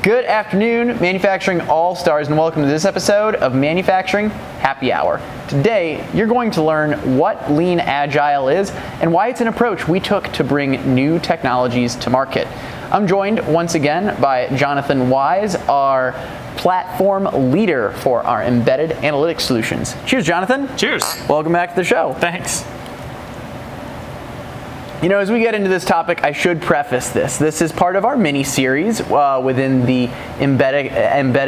Good afternoon, manufacturing all-stars, and welcome to this episode of Manufacturing Happy Hour. Today, you're going to learn what Lean Agile is and why it's an approach we took to bring new technologies to market. I'm joined once again by Jonathan Wise, our platform leader for our embedded analytics solutions. Cheers, Jonathan. Cheers. Welcome back to the show. Thanks. You know, as we get into this topic, I should preface this. This is part of our mini-series within the embedded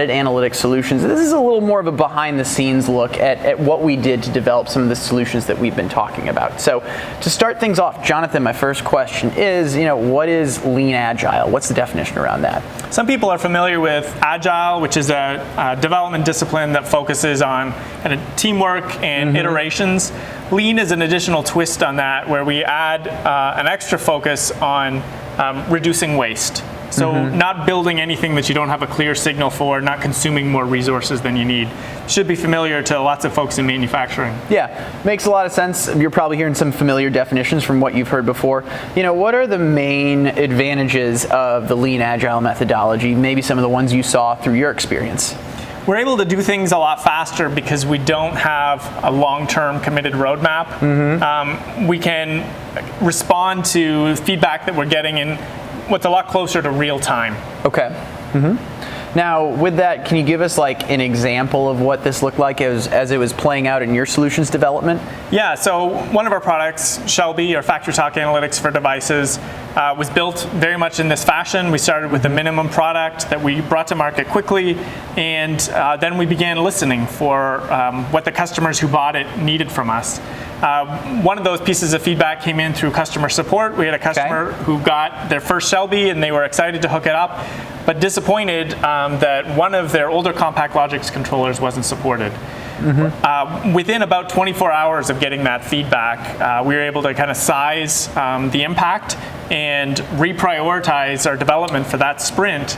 analytics solutions. This is a little more of a behind-the-scenes look at what we did to develop some of the solutions that we've been talking about. So to start things off, Jonathan, my first question is, what is Lean Agile? What's the definition around that? Some people are familiar with Agile, which is a development discipline that focuses on kind of teamwork and iterations. Lean is an additional twist on that, where we add an extra focus on reducing waste. So not building anything that you don't have a clear signal for, not consuming more resources than you need. Should be familiar to lots of folks in manufacturing. Yeah, makes a lot of sense. You're probably hearing some familiar definitions from what you've heard before. What are the main advantages of the Lean Agile methodology? Maybe some of the ones you saw through your experience. We're able to do things a lot faster because we don't have a long-term committed roadmap. We can respond to feedback that we're getting in what's a lot closer to real time. Okay. Now, with that, can you give us an example of what this looked like as it was playing out in your solutions development? Yeah, so one of our products, Shelby, or FactoryTalk Analytics for Devices, was built very much in this fashion. We started with a minimum product that we brought to market quickly, and then we began listening for what the customers who bought it needed from us. One of those pieces of feedback came in through customer support. We had a customer who got their first Shelby and they were excited to hook it up, but disappointed that one of their older compact Logix controllers wasn't supported. Within about 24 hours of getting that feedback, we were able to kind of size the impact and reprioritize our development for that sprint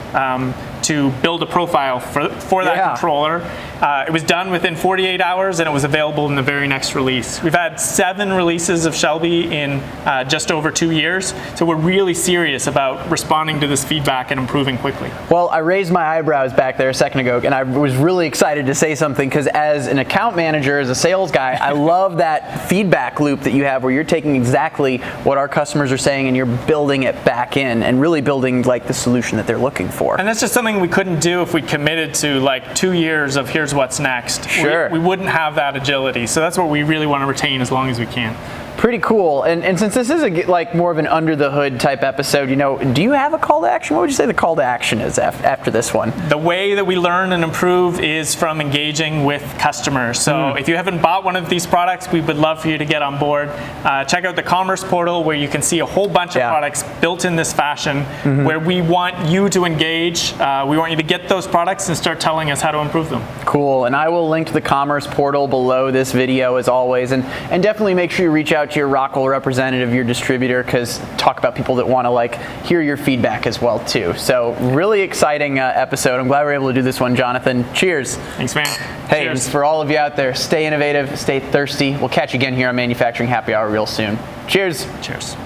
to build a profile for that controller. It was done within 48 hours and it was available in the very next release. We've had 7 releases of Shelby in just over 2 years, so we're really serious about responding to this feedback and improving quickly. Well, I raised my eyebrows back there a second ago, and I was really excited to say something because as an account manager, as a sales guy, I love that feedback loop that you have where you're taking exactly what our customers are saying and you're building it back in and really building the solution that they're looking for. And that's just something we couldn't do if we committed to 2 years of here's what's next. Sure. We wouldn't have that agility. So that's what we really want to retain as long as we can. Pretty cool. And since this is more of an under the hood type episode, do you have a call to action? What would you say the call to action is after this one? The way that we learn and improve is from engaging with customers. So if you haven't bought one of these products, we would love for you to get on board. Check out the commerce portal where you can see a whole bunch of products built in this fashion where we want you to engage. We want you to get those products and start telling us how to improve them. Cool. And I will link to the commerce portal below this video as always. And definitely make sure you reach out to your Rockwell representative, your distributor, because talk about people that want to hear your feedback as well too. So really exciting episode. I'm glad we were able to do this one, Jonathan. Cheers. Thanks, man. Hey, cheers. For all of you out there, stay innovative, stay thirsty. We'll catch you again here on Manufacturing Happy Hour real soon. Cheers. Cheers.